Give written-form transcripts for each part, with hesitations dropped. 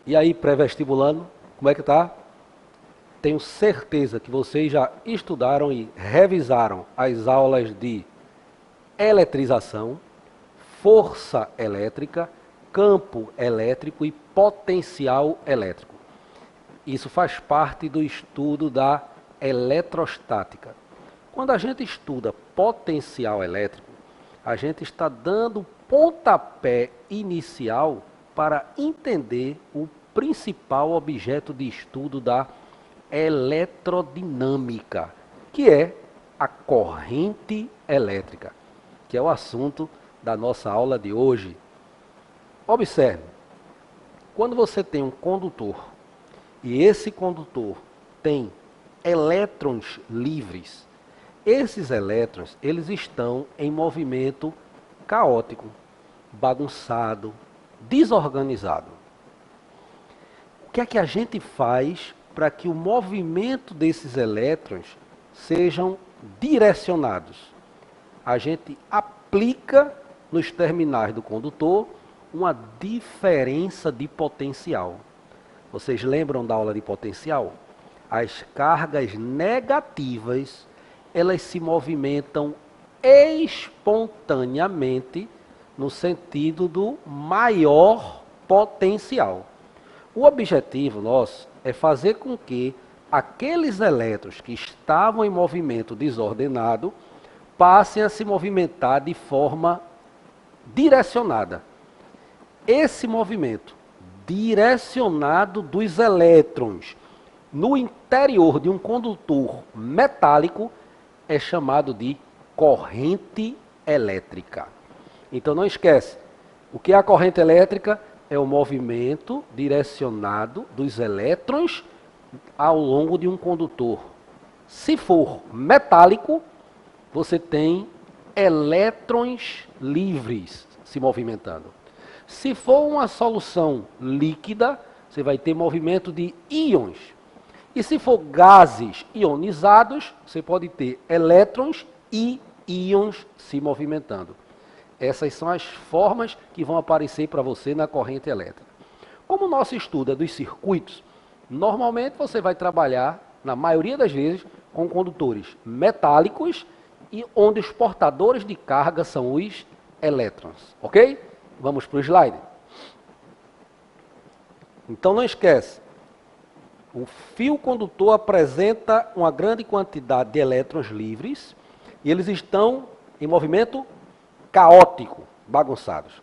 E aí, pré-vestibulando, como é que tá? Tenho certeza que vocês já estudaram e revisaram as aulas de eletrização, força elétrica, campo elétrico e potencial elétrico. Isso faz parte do estudo da eletrostática. Quando a gente estuda potencial elétrico, a gente está dando pontapé inicial para entender o principal objeto de estudo da eletrodinâmica, que é a corrente elétrica, que é o assunto da nossa aula de hoje. Observe, quando você tem um condutor e esse condutor tem elétrons livres, esses elétrons, eles estão em movimento caótico, bagunçado, desorganizado. O que é que a gente faz para que o movimento desses elétrons sejam direcionados? A gente aplica nos terminais do condutor uma diferença de potencial. Vocês lembram da aula de potencial? As cargas negativas, elas se movimentam espontaneamente no sentido do maior potencial. O objetivo nosso é fazer com que aqueles elétrons que estavam em movimento desordenado passem a se movimentar de forma direcionada. Esse movimento direcionado dos elétrons no interior de um condutor metálico é chamado de corrente elétrica. Então não esquece, o que é a corrente elétrica? É o movimento direcionado dos elétrons ao longo de um condutor. Se for metálico, você tem elétrons livres se movimentando. Se for uma solução líquida, você vai ter movimento de íons. E se for gases ionizados, você pode ter elétrons e íons se movimentando. Essas são as formas que vão aparecer para você na corrente elétrica. Como o nosso estudo é dos circuitos, normalmente você vai trabalhar, na maioria das vezes, com condutores metálicos e onde os portadores de carga são os elétrons. Ok? Vamos para o slide. Então não esquece, o fio condutor apresenta uma grande quantidade de elétrons livres e eles estão em movimento caótico, bagunçados.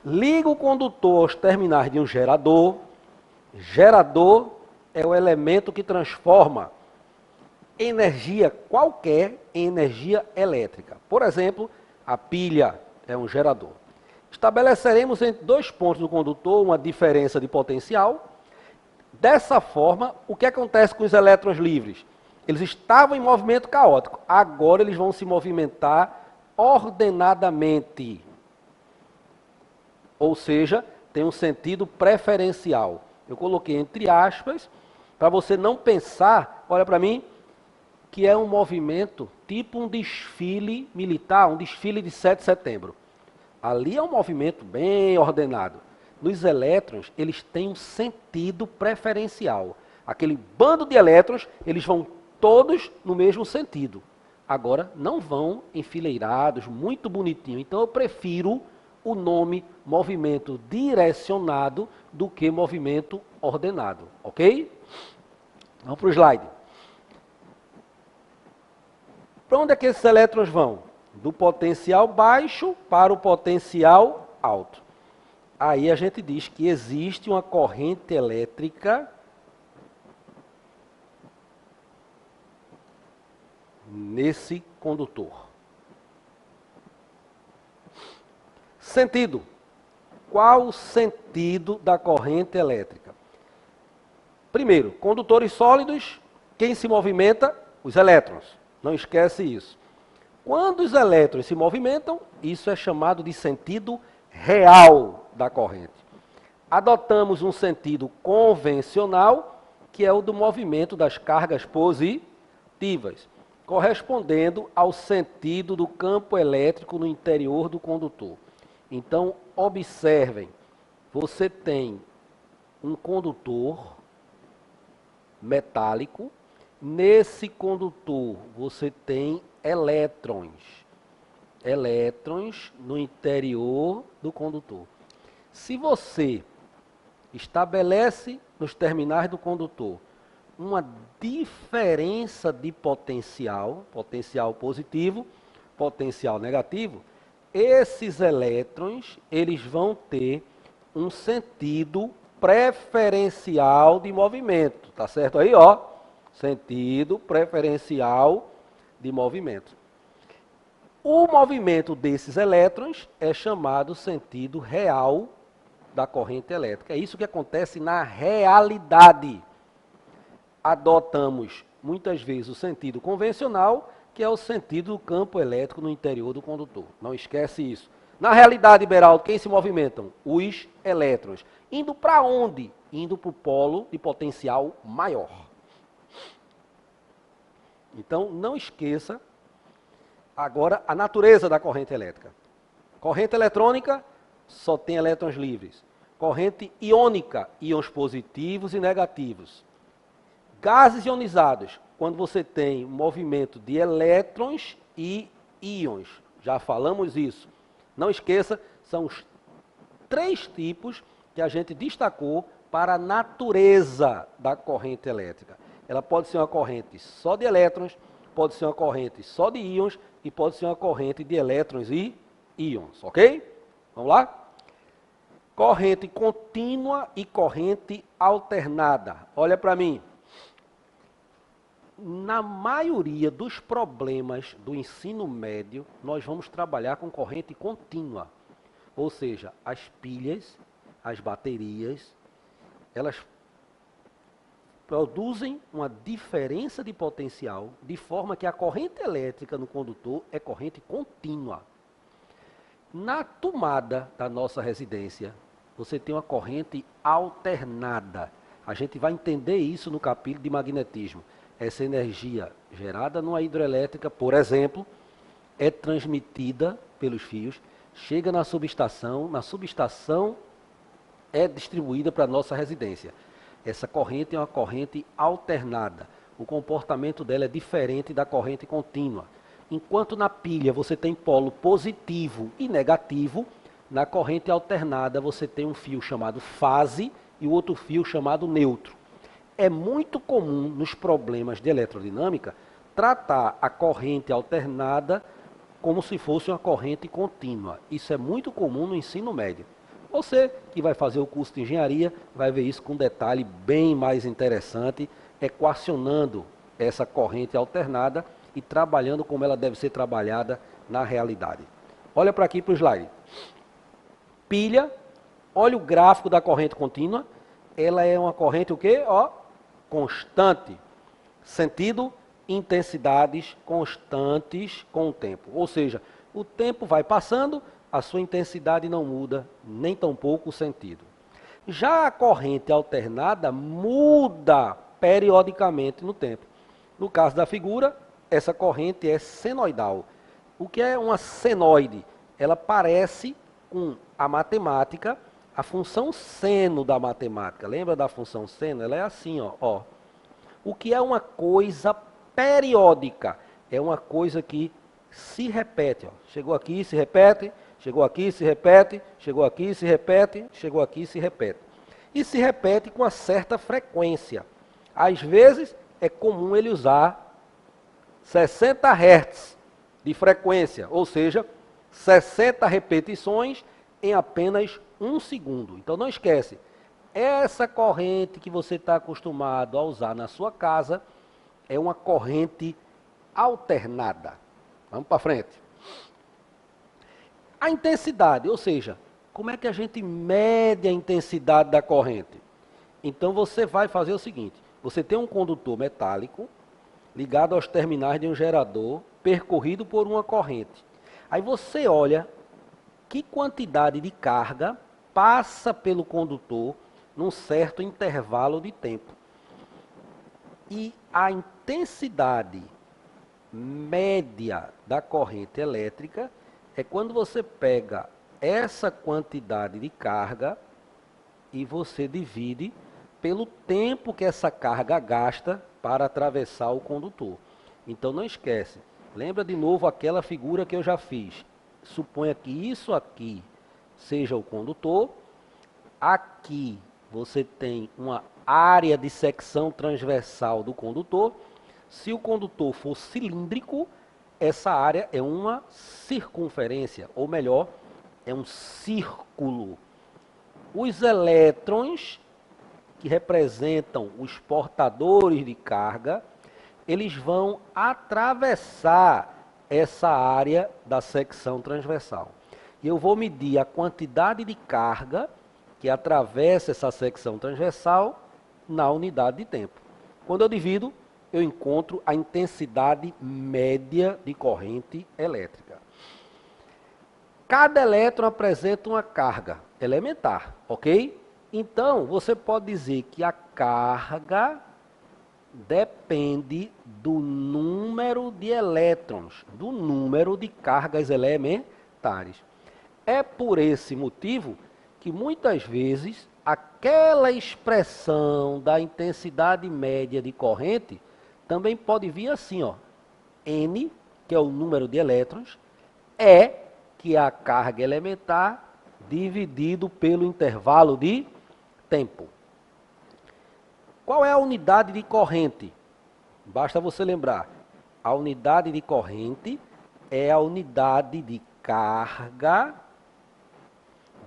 Liga o condutor aos terminais de um gerador. Gerador é o elemento que transforma energia qualquer em energia elétrica. Por exemplo, a pilha é um gerador. Estabeleceremos entre dois pontos do condutor uma diferença de potencial. Dessa forma, o que acontece com os elétrons livres? Eles estavam em movimento caótico, agora eles vão se movimentar ordenadamente. Ou seja, tem um sentido preferencial. Eu coloquei entre aspas, para você não pensar, olha para mim, que é um movimento tipo um desfile militar, um desfile de 7 de setembro. Ali é um movimento bem ordenado. Nos elétrons, eles têm um sentido preferencial. Aquele bando de elétrons, eles vão todos no mesmo sentido. Agora, não vão enfileirados, muito bonitinho. Então, eu prefiro o nome movimento direcionado do que movimento ordenado. Ok? Vamos para o slide. Para onde é que esses elétrons vão? Do potencial baixo para o potencial alto. Aí a gente diz que existe uma corrente elétrica nesse condutor. Sentido. Qual o sentido da corrente elétrica? Primeiro, condutores sólidos, quem se movimenta? Os elétrons. Não esquece isso. Quando os elétrons se movimentam, isso é chamado de sentido real da corrente. Adotamos um sentido convencional, que é o do movimento das cargas positivas, correspondendo ao sentido do campo elétrico no interior do condutor. Então, observem, você tem um condutor metálico. Nesse condutor você tem elétrons. Elétrons no interior do condutor. Se você estabelece nos terminais do condutor uma diferença de potencial, potencial positivo, potencial negativo, esses elétrons, eles vão ter um sentido preferencial de movimento, tá certo aí, ó? Sentido preferencial de movimento. O movimento desses elétrons é chamado sentido real da corrente elétrica. É isso que acontece na realidade. Adotamos muitas vezes o sentido convencional, que é o sentido do campo elétrico no interior do condutor. Não esquece isso. Na realidade, Beraldo, quem se movimentam? Os elétrons. Indo para onde? Indo para o polo de potencial maior. Então, não esqueça agora a natureza da corrente elétrica. Corrente eletrônica só tem elétrons livres. Corrente iônica, íons positivos e negativos. Gases ionizados, quando você tem movimento de elétrons e íons. Já falamos isso. Não esqueça, são os 3 tipos que a gente destacou para a natureza da corrente elétrica. Ela pode ser uma corrente só de elétrons, pode ser uma corrente só de íons e pode ser uma corrente de elétrons e íons, ok? Vamos lá? Corrente contínua e corrente alternada. Olha para mim. Na maioria dos problemas do ensino médio, nós vamos trabalhar com corrente contínua. Ou seja, as pilhas, as baterias, elas produzem uma diferença de potencial, de forma que a corrente elétrica no condutor é corrente contínua. Na tomada da nossa residência, você tem uma corrente alternada. A gente vai entender isso no capítulo de magnetismo. Essa energia gerada numa hidrelétrica, por exemplo, é transmitida pelos fios, chega na subestação é distribuída para a nossa residência. Essa corrente é uma corrente alternada. O comportamento dela é diferente da corrente contínua. Enquanto na pilha você tem polo positivo e negativo, na corrente alternada você tem um fio chamado fase e o outro fio chamado neutro. É muito comum nos problemas de eletrodinâmica tratar a corrente alternada como se fosse uma corrente contínua. Isso é muito comum no ensino médio. Você que vai fazer o curso de engenharia vai ver isso com um detalhe bem mais interessante, equacionando essa corrente alternada e trabalhando como ela deve ser trabalhada na realidade. Olha para aqui para o slide. Pilha, olha o gráfico da corrente contínua. Ela é uma corrente o quê? Ó, constante. Sentido, intensidades constantes com o tempo. Ou seja, o tempo vai passando, a sua intensidade não muda, nem tampouco o sentido. Já a corrente alternada muda periodicamente no tempo. No caso da figura, essa corrente é senoidal. O que é uma senoide? Ela parece com a matemática, a função seno da matemática. Lembra da função seno? Ela é assim, ó. O que é uma coisa periódica? É uma coisa que se repete. Ó. Chegou aqui, se repete. Chegou aqui, se repete. Chegou aqui, se repete. Chegou aqui, se repete. E se repete com uma certa frequência. Às vezes, é comum ele usar 60 Hz de frequência, ou seja, 60 repetições em apenas 1 segundo. Então não esquece, essa corrente que você está acostumado a usar na sua casa é uma corrente alternada. Vamos para frente. A intensidade, ou seja, como é que a gente mede a intensidade da corrente? Então você vai fazer o seguinte, você tem um condutor metálico ligado aos terminais de um gerador percorrido por uma corrente. Aí você olha que quantidade de carga passa pelo condutor num certo intervalo de tempo. E a intensidade média da corrente elétrica é quando você pega essa quantidade de carga e você divide pelo tempo que essa carga gasta para atravessar o condutor. Então não esquece, lembra de novo aquela figura que eu já fiz. Suponha que isso aqui seja o condutor, aqui você tem uma área de secção transversal do condutor. Se o condutor for cilíndrico, essa área é uma circunferência, ou melhor, é um círculo. Os elétrons, que representam os portadores de carga, eles vão atravessar essa área da secção transversal. E eu vou medir a quantidade de carga que atravessa essa secção transversal na unidade de tempo. Quando eu divido, eu encontro a intensidade média de corrente elétrica. Cada elétron apresenta uma carga elementar, ok? Então, você pode dizer que a carga depende do número de elétrons, do número de cargas elementares. É por esse motivo que muitas vezes aquela expressão da intensidade média de corrente também pode vir assim, ó, N, que é o número de elétrons, E, que é a carga elementar, dividido pelo intervalo de tempo. Qual é a unidade de corrente? Basta você lembrar. A unidade de corrente é a unidade de carga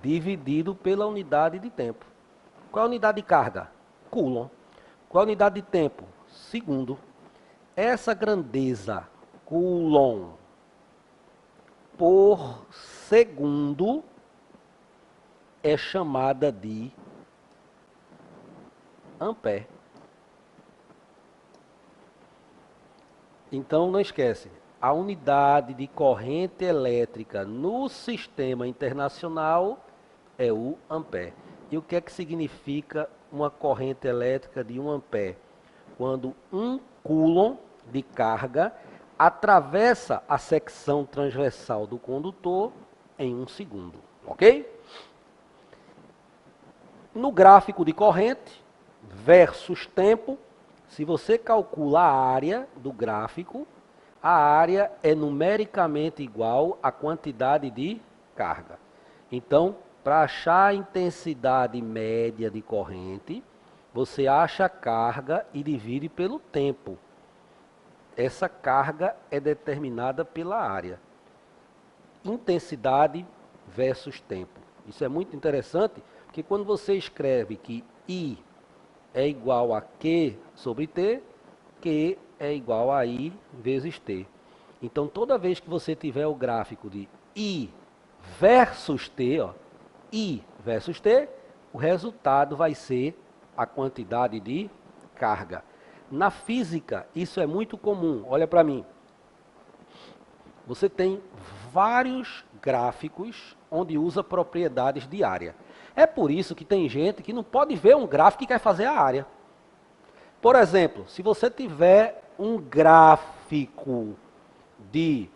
dividido pela unidade de tempo. Qual é a unidade de carga? Coulomb. Qual é a unidade de tempo? Segundo. Essa grandeza, Coulomb por segundo, é chamada de ampere. Então não esquece, a unidade de corrente elétrica no sistema internacional é o ampere. E o que é que significa uma corrente elétrica de 1 ampere? Quando 1 coulomb de carga atravessa a secção transversal do condutor em 1 segundo, ok? No gráfico de corrente versus tempo, se você calcula a área do gráfico, a área é numericamente igual à quantidade de carga. Então, para achar a intensidade média de corrente, você acha a carga e divide pelo tempo. Essa carga é determinada pela área. Intensidade versus tempo. Isso é muito interessante, porque quando você escreve que I é igual a Q sobre T, Q é igual a I vezes T. Então, toda vez que você tiver o gráfico de I versus T, ó, I versus T, o resultado vai ser a quantidade de carga. Na física, isso é muito comum. Olha para mim. Você tem vários gráficos onde usa propriedades de área. É por isso que tem gente que não pode ver um gráfico e quer fazer a área. Por exemplo, se você tiver um gráfico de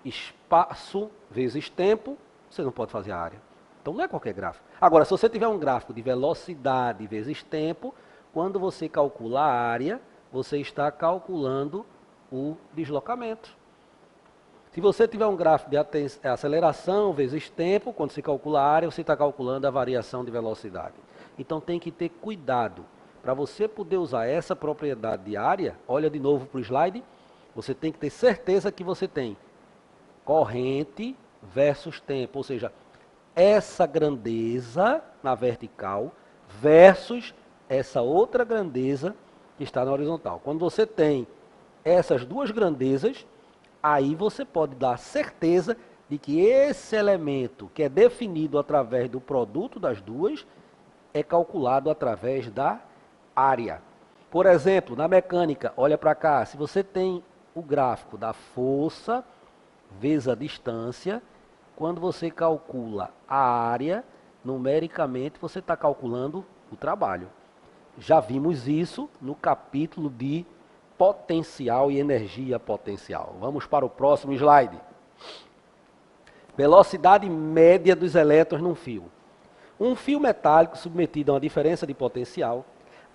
espaço vezes tempo, você não pode fazer a área. Então não é qualquer gráfico. Agora, se você tiver um gráfico de velocidade vezes tempo, quando você calcula a área, você está calculando o deslocamento. Se você tiver um gráfico de aceleração vezes tempo, quando se calcula a área, você está calculando a variação de velocidade. Então tem que ter cuidado. Para você poder usar essa propriedade de área, olha de novo para o slide, você tem que ter certeza que você tem corrente versus tempo, ou seja, essa grandeza na vertical versus essa outra grandeza que está na horizontal. Quando você tem essas duas grandezas, aí você pode dar certeza de que esse elemento, que é definido através do produto das duas, é calculado através da área. Por exemplo, na mecânica, olha para cá, se você tem o gráfico da força vezes a distância, quando você calcula a área, numericamente você está calculando o trabalho. Já vimos isso no capítulo de potencial e energia potencial. Vamos para o próximo slide. Velocidade média dos elétrons num fio. Um fio metálico submetido a uma diferença de potencial,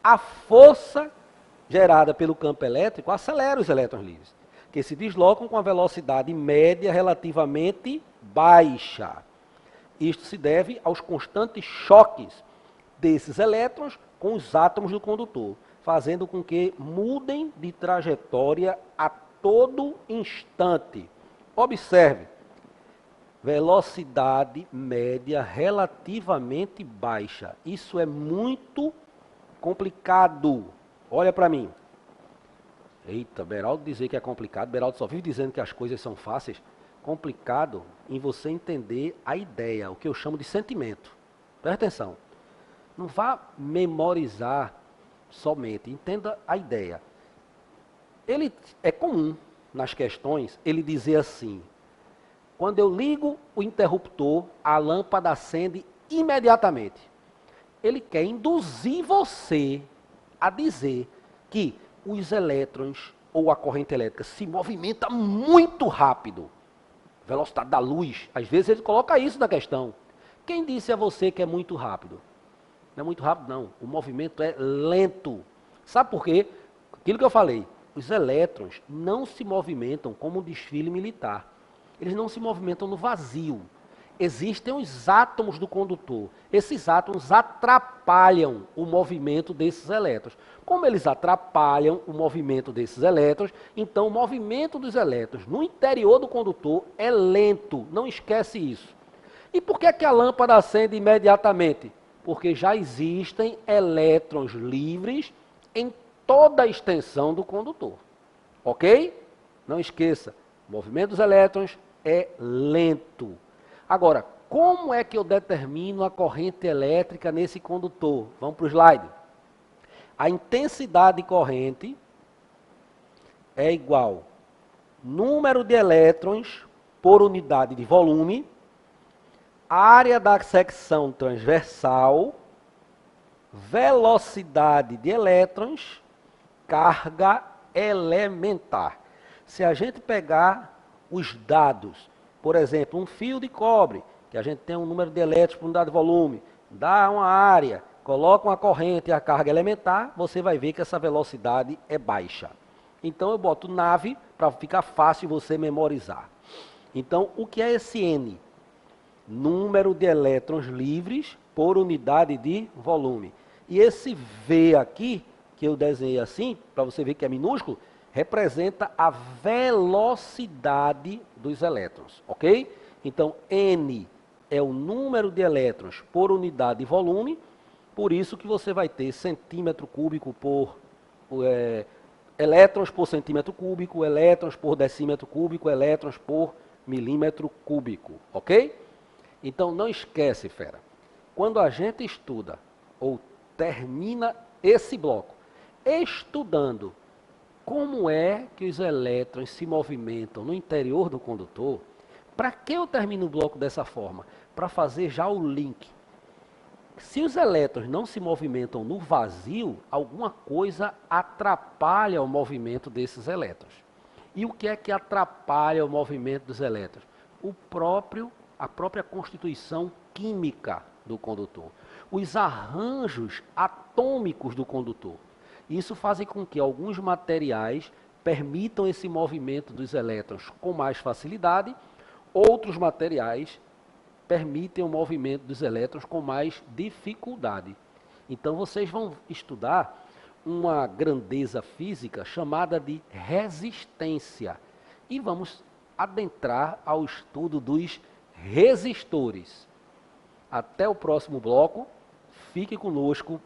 a força gerada pelo campo elétrico acelera os elétrons livres, que se deslocam com a velocidade média relativamente baixa. Isto se deve aos constantes choques desses elétrons com os átomos do condutor, fazendo com que mudem de trajetória a todo instante. Observe, velocidade média relativamente baixa. Isso é muito complicado. Olha para mim. Eita, Beraldo dizer que é complicado. Beraldo só vive dizendo que as coisas são fáceis. Complicado em você entender a ideia, o que eu chamo de sentimento. Presta atenção. Não vá memorizar somente, entenda a ideia. Ele é comum nas questões ele dizer assim: quando eu ligo o interruptor, a lâmpada acende imediatamente. Ele quer induzir você a dizer que os elétrons ou a corrente elétrica se movimenta muito rápido. Velocidade da luz. Às vezes ele coloca isso na questão. Quem disse a você que é muito rápido? Não é muito rápido, não. O movimento é lento. Sabe por quê? Aquilo que eu falei. Os elétrons não se movimentam como um desfile militar. Eles não se movimentam no vazio. Existem os átomos do condutor. Esses átomos atrapalham o movimento desses elétrons. Como eles atrapalham o movimento desses elétrons, então o movimento dos elétrons no interior do condutor é lento. Não esquece isso. E por que que a lâmpada acende imediatamente? Porque já existem elétrons livres em toda a extensão do condutor. Ok? Não esqueça, o movimento dos elétrons é lento. Agora, como é que eu determino a corrente elétrica nesse condutor? Vamos para o slide. A intensidade de corrente é igual número de elétrons por unidade de volume, área da secção transversal, velocidade de elétrons, carga elementar. Se a gente pegar os dados, por exemplo, um fio de cobre, que a gente tem um número de elétrons por unidade de volume, dá uma área, coloca uma corrente e a carga elementar, você vai ver que essa velocidade é baixa. Então eu boto nave para ficar fácil você memorizar. Então, o que é esse N? Número de elétrons livres por unidade de volume. E esse V aqui, que eu desenhei assim, para você ver que é minúsculo, representa a velocidade dos elétrons, ok? Então, N é o número de elétrons por unidade de volume, por isso que você vai ter centímetro cúbico por... elétrons por centímetro cúbico, elétrons por decímetro cúbico, elétrons por milímetro cúbico, ok? Então, não esquece, fera, quando a gente estuda ou termina esse bloco estudando como é que os elétrons se movimentam no interior do condutor, para que eu termino o bloco dessa forma? Para fazer já o link. Se os elétrons não se movimentam no vazio, alguma coisa atrapalha o movimento desses elétrons. E o que é que atrapalha o movimento dos elétrons? A própria constituição química do condutor. Os arranjos atômicos do condutor. Isso faz com que alguns materiais permitam esse movimento dos elétrons com mais facilidade, outros materiais permitem o movimento dos elétrons com mais dificuldade. Então vocês vão estudar uma grandeza física chamada de resistência. E vamos adentrar ao estudo dos resistores. Até o próximo bloco. Fique conosco.